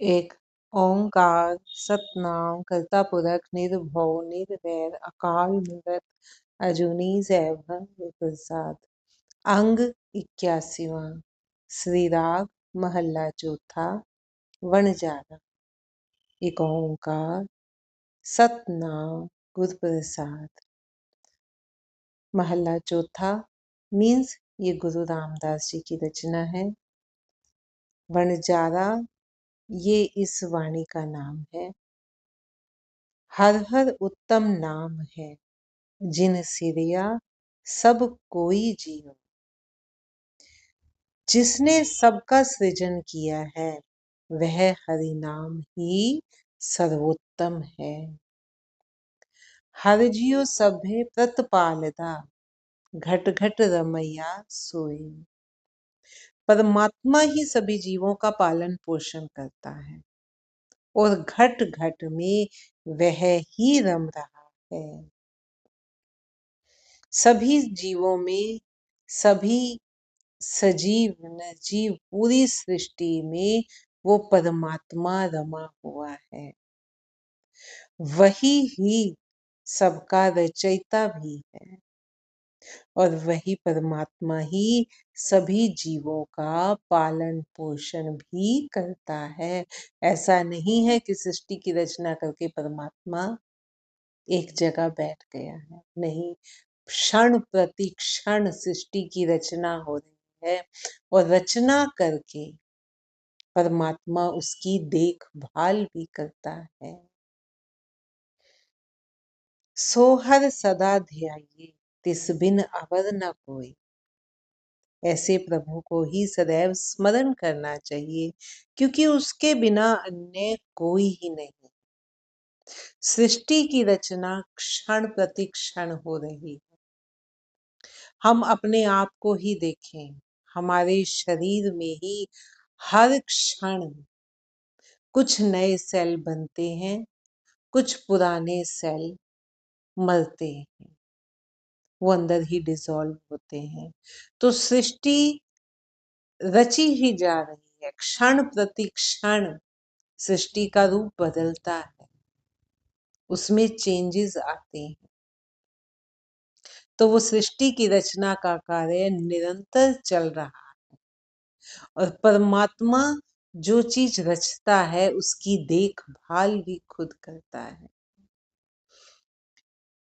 एक ओंकार सतनाम करता पुरख निर्भव निर्वैर अकाल मूरत अजूनी सैभं प्रसाद। अंग 81वां। श्री राग महला चौथा। वनजारा। एक ओंकार सतनाम गुर प्रसाद। महला चौथा मीन्स ये गुरु रामदास जी की रचना है। वनजारा ये इस वाणी का नाम है। हर हर उत्तम नाम है, जिन सिरिया सब कोई जियो। जिसने सबका सृजन किया है, वह हरि नाम ही सर्वोत्तम है। हर जियो सभे प्रतिपालदा, घट घट रमैया सोई। परमात्मा ही सभी जीवों का पालन पोषण करता है और घट घट में वह ही रम रहा है। सभी जीवों में, सभी सजीव निर्जीव पूरी सृष्टि में वो परमात्मा रमा हुआ है। वही ही सबका रचयिता भी है और वही परमात्मा ही सभी जीवों का पालन पोषण भी करता है। ऐसा नहीं है कि सृष्टि की रचना करके परमात्मा एक जगह बैठ गया है, नहीं। क्षण प्रति क्षण सृष्टि की रचना हो रही है और रचना करके परमात्मा उसकी देखभाल भी करता है। सोहर सदा ध्याइए, तिस बिन अवर न कोई। ऐसे प्रभु को ही सदैव स्मरण करना चाहिए, क्योंकि उसके बिना अन्य कोई ही नहीं। सृष्टि की रचना क्षण प्रति क्षण हो रही है। हम अपने आप को ही देखें, हमारे शरीर में ही हर क्षण कुछ नए सेल बनते हैं, कुछ पुराने सेल मरते हैं, वो अंदर ही डिसॉल्व होते हैं। तो सृष्टि रची ही जा रही है, क्षण प्रति क्षण सृष्टि का रूप बदलता है, उसमें चेंजेस आते हैं। तो वो सृष्टि की रचना का कार्य निरंतर चल रहा है और परमात्मा जो चीज रचता है उसकी देखभाल भी खुद करता है।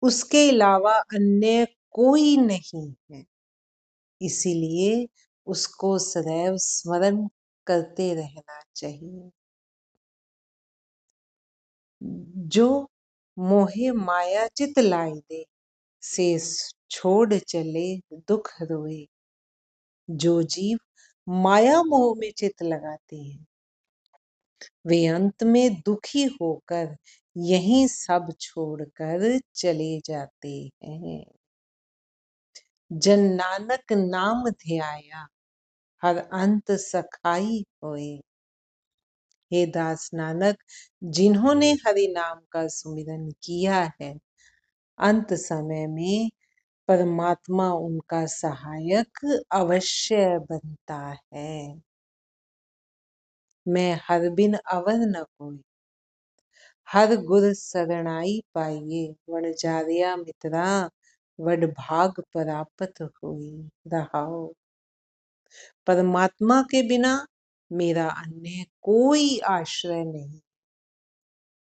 उसके अलावा अन्य कोई नहीं है, इसीलिए उसको सदैव स्मरण करते रहना चाहिए। जो मोहे माया चित लाई दे, से छोड़ चले दुख रोए। जो जीव माया मोह में चित लगाते हैं, वे अंत में दुखी होकर यही सब छोड़कर चले जाते हैं। जन नानक नाम ध्याया, हर अंत सखाई होए। हे दास नानक, जिन्होंने हरि नाम का सुमिरन किया है, अंत समय में परमात्मा उनका सहायक अवश्य बनता है। मैं हर बिन अवर न कोई, हर गुर शरणाई पाइए। वनजारिया मित्रा, वड भाग प्राप्त हुई। रहाओ, परमात्मा के बिना मेरा अन्य कोई आश्रय नहीं।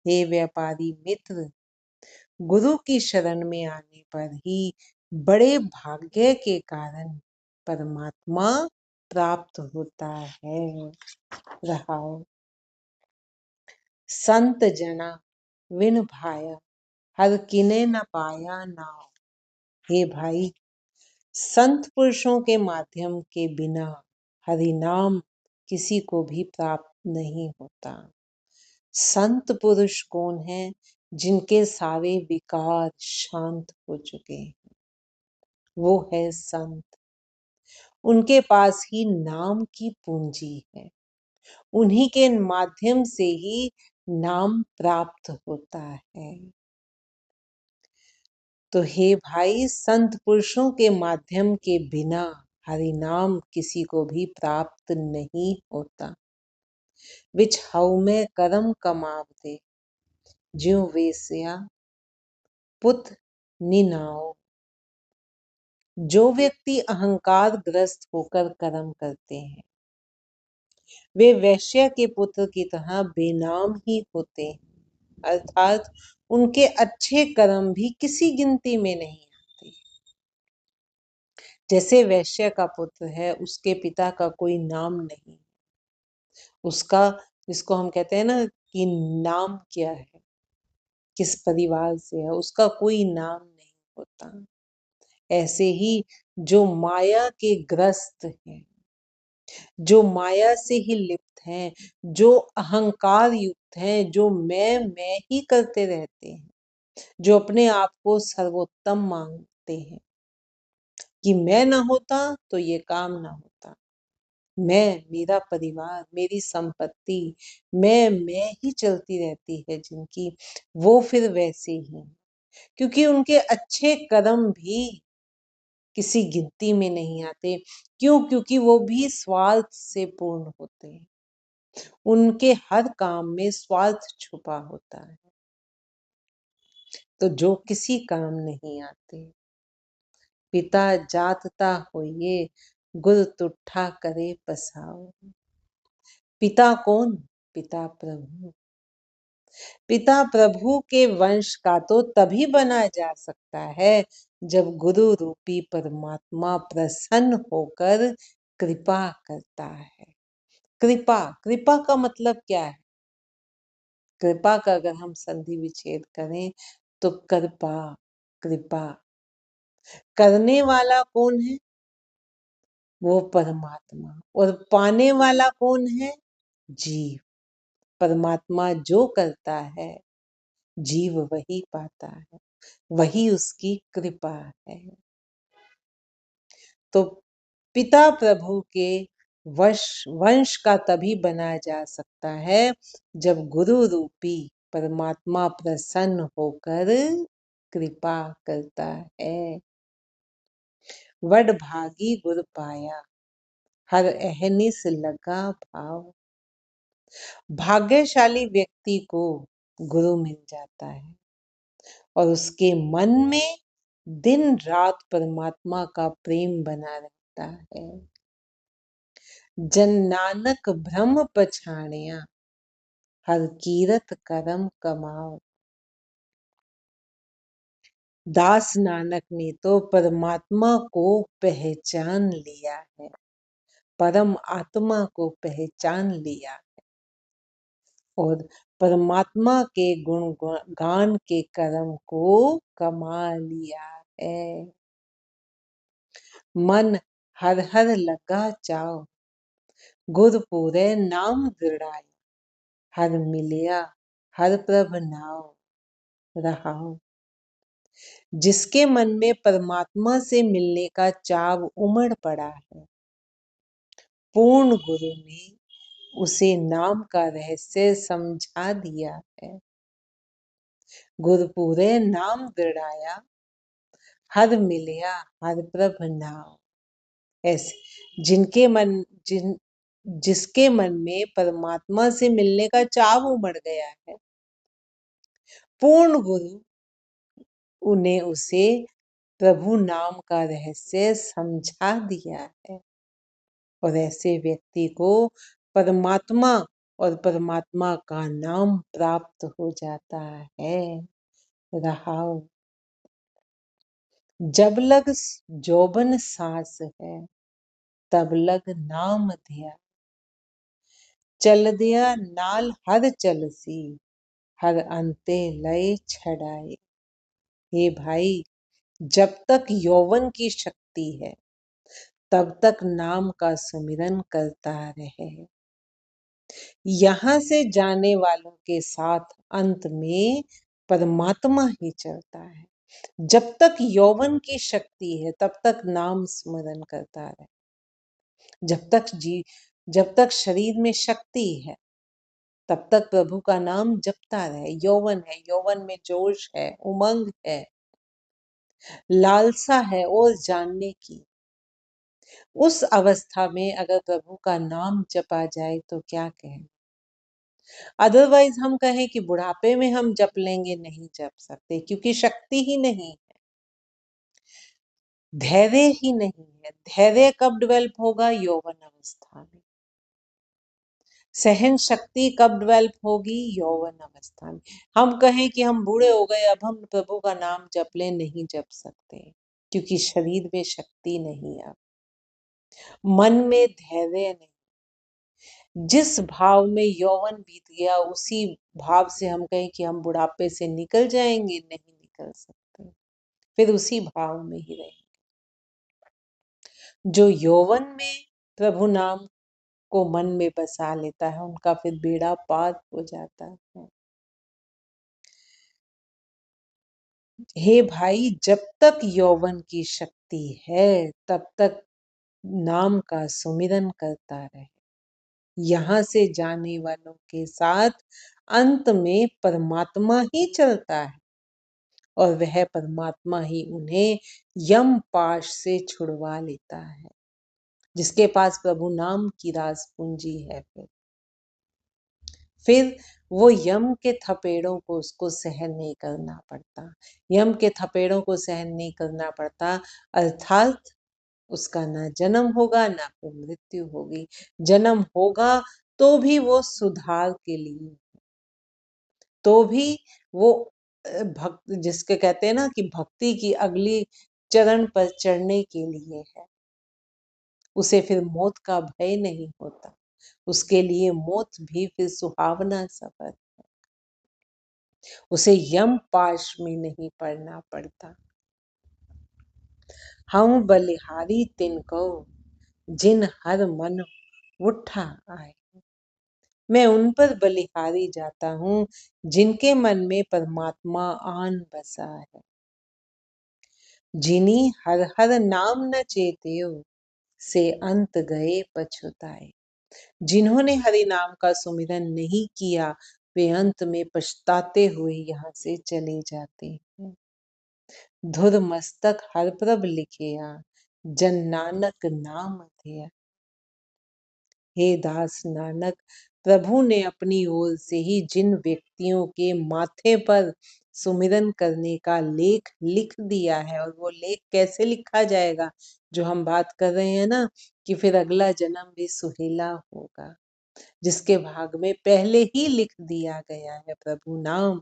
हे व्यापारी मित्र, गुरु की शरण में आने पर ही बड़े भाग्य के कारण परमात्मा प्राप्त होता है। रहाओ, संत जना विन भाया, हर किने न पाया नाव। हे भाई, संत पुरुषों के माध्यम के बिना हरि नाम किसी को भी प्राप्त नहीं होता। संत पुरुष कौन है? जिनके सारे विकार शांत हो चुके हैं, वो है संत। उनके पास ही नाम की पूंजी है, उन्हीं के माध्यम से ही नाम प्राप्त होता है। तो हे भाई, संत पुरुषों के माध्यम के बिना हरि नाम किसी को भी प्राप्त नहीं होता। विच हऊ में करम कमावते, ज्यों वेश्या पुत निनाओ। जो व्यक्ति अहंकार ग्रस्त होकर कर्म करते हैं, वे वैश्य के पुत्र की तरह बेनाम ही होते हैं, अर्थात उनके अच्छे कर्म भी किसी गिनती में नहीं आते। जैसे वैश्य का पुत्र है, उसके पिता का कोई नाम नहीं, उसका, जिसको हम कहते हैं ना कि नाम क्या है, किस परिवार से है, उसका कोई नाम नहीं होता। ऐसे ही जो माया के ग्रस्त हैं, जो माया से ही लिप्त हैं, जो अहंकार युक्त हैं, जो मैं ही करते रहते हैं, जो अपने आप को सर्वोत्तम मानते हैं कि मैं ना होता तो ये काम ना होता, मैं, मेरा परिवार, मेरी संपत्ति, मैं ही चलती रहती है जिनकी, वो फिर वैसे ही हैं। क्योंकि उनके अच्छे कर्म भी किसी गिनती में नहीं आते। क्यों? क्योंकि वो भी स्वार्थ से पूर्ण होते हैं, उनके हर काम में स्वार्थ छुपा होता है, तो जो किसी काम नहीं आते। पिता जातता होइए, गुर तुट्ठा करे पसाओ। पिता कौन? पिता प्रभु। पिता प्रभु के वंश का तो तभी बना जा सकता है जब गुरु रूपी परमात्मा प्रसन्न होकर कृपा करता है। कृपा, कृपा का मतलब क्या है? कृपा का अगर हम संधि विच्छेद करें तो कृपा, कृपा करने वाला कौन है? वो परमात्मा। और पाने वाला कौन है? जीव। परमात्मा जो करता है, जीव वही पाता है, वही उसकी कृपा है। तो पिता प्रभु के वंश का तभी बना जा सकता है जब गुरु रूपी परमात्मा प्रसन्न होकर कृपा करता है। वड भागी गुर पाया, हर अहनिस लगा भाव। भाग्यशाली व्यक्ति को गुरु मिल जाता है और उसके मन में दिन रात परमात्मा का प्रेम बना रहता है। जन नानक ब्रह्म पछाणिया, हर कीरत करम कमाओ। दास नानक ने तो परमात्मा को पहचान लिया है, परम आत्मा को पहचान लिया और परमात्मा के गुण गान के कर्म को कमा लिया है। मन हर हर लगा चाओ, गुरपुरे नाम दृढ़ाई। हर मिलिया हर प्रभ नाव रहाओ। जिसके मन में परमात्मा से मिलने का चाव उमड़ पड़ा है, पूर्ण गुरु ने उसे नाम का रहस्य समझा दिया है। गुरपुरे नाम दृढ़ाया, हर मिलिया हर प्रभ नाव। ऐसे जिसके मन में परमात्मा से मिलने का चाव उमड़ गया है, पूर्ण गुरु उन्हें उसे प्रभु नाम का रहस्य समझा दिया है और ऐसे व्यक्ति को परमात्मा और परमात्मा का नाम प्राप्त हो जाता है। रहाओ। जब लग जोबन सांस है, तब लग नाम धिया। चल दिया नाल हर चलसी, हर अंते लय छड़ाए। हे भाई, जब तक यौवन की शक्ति है, तब तक नाम का सुमिरन करता रहे। यहाँ से जाने वालों के साथ अंत में परमात्मा ही चलता है। जब तक यौवन की शक्ति है, तब तक नाम स्मरण करता रहे। जब तक शरीर में शक्ति है, तब तक प्रभु का नाम जपता रहे। यौवन है, यौवन में जोश है, उमंग है, लालसा है और जानने की। उस अवस्था में अगर प्रभु का नाम जपा जाए तो क्या कहें। अदरवाइज हम कहें कि बुढ़ापे में हम जप लेंगे, नहीं जप सकते, क्योंकि शक्ति ही नहीं है, धैर्य ही नहीं है। धैर्य कब डेवलप होगा? यौवन अवस्था में। सहन शक्ति कब डेवलप होगी? यौवन अवस्था में। हम कहें कि हम बूढ़े हो गए, अब हम प्रभु का नाम जप लें, नहीं जप सकते, क्योंकि शरीर में शक्ति नहीं, अब मन में धैर्य नहीं। जिस भाव में यौवन बीत गया, उसी भाव से हम कहें कि हम बुढ़ापे से निकल जाएंगे, नहीं निकल सकते, फिर उसी भाव में ही रहेंगे। जो यौवन में प्रभु नाम को मन में बसा लेता है, उनका फिर बेड़ा पार हो जाता है। हे भाई, जब तक यौवन की शक्ति है, तब तक नाम का सुमिरन करता रहे। यहाँ से जाने वालों के साथ अंत में परमात्मा ही चलता है, और वह परमात्मा ही उन्हें यम पाश से छुड़वा लेता है, जिसके पास प्रभु नाम की रास पूंजी है। फिर वो यम के थपेड़ों को उसको सहन नहीं करना पड़ता, यम के थपेड़ों को सहन नहीं करना पड़ता, अर्थात उसका ना जन्म होगा, ना फिर मृत्यु होगी। जन्म होगा तो भी वो सुधार के लिए, तो भी वो भक्त, जिसके कहते हैं ना कि भक्ति की अगली चरण पर चढ़ने के लिए है। उसे फिर मौत का भय नहीं होता, उसके लिए मौत भी फिर सुहावना सफर, उसे यम पाश में नहीं पड़ना पड़ता। हम बलिहारी तिनको जिन हर मन उठा आए। मैं उन पर बलिहारी जाता हूँ जिनके मन में परमात्मा आन बसा है। जिन्हीं हर हर नाम न चेत्यो से अंत गए पछुताए। जिन्होंने हरि नाम का सुमिरन नहीं किया, वे अंत में पछताते हुए यहाँ से चले जाते हैं। धुर मस्तक हर प्रभ लिखिया, जन नानक नाम धिया। हे दास नानक, प्रभु ने अपनी ओर से ही जिन व्यक्तियों के माथे पर सुमिरन करने का लेख लिख दिया है, और वो लेख कैसे लिखा जाएगा, जो हम बात कर रहे हैं ना, कि फिर अगला जन्म भी सुहेला होगा, जिसके भाग में पहले ही लिख दिया गया है प्रभु नाम,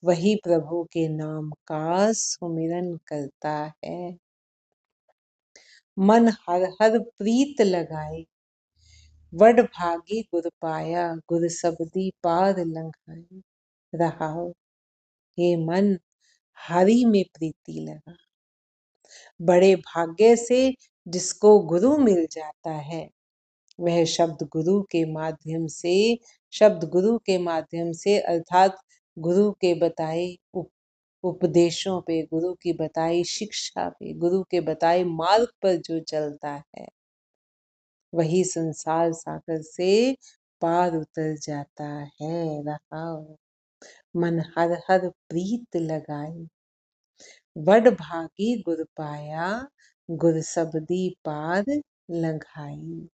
वही प्रभु के नाम का सुमिरन करता है। मन हर हर प्रीत लगाए, वड भागी गुर पाया, गुर सबदी पार लंघाई। रहाओ, हे मन, हरि में प्रीति लगा। बड़े भाग्य से जिसको गुरु मिल जाता है, वह शब्द गुरु के माध्यम से अर्थात गुरु के बताए उपदेशों पे, गुरु की बताई शिक्षा पे, गुरु के बताए मार्ग पर जो चलता है, वही संसार सागर से पार उतर जाता है। रहाओ, मन हर हर प्रीत लगाई, वड भागी गुर पाया, गुर सबदी पार लंघाई।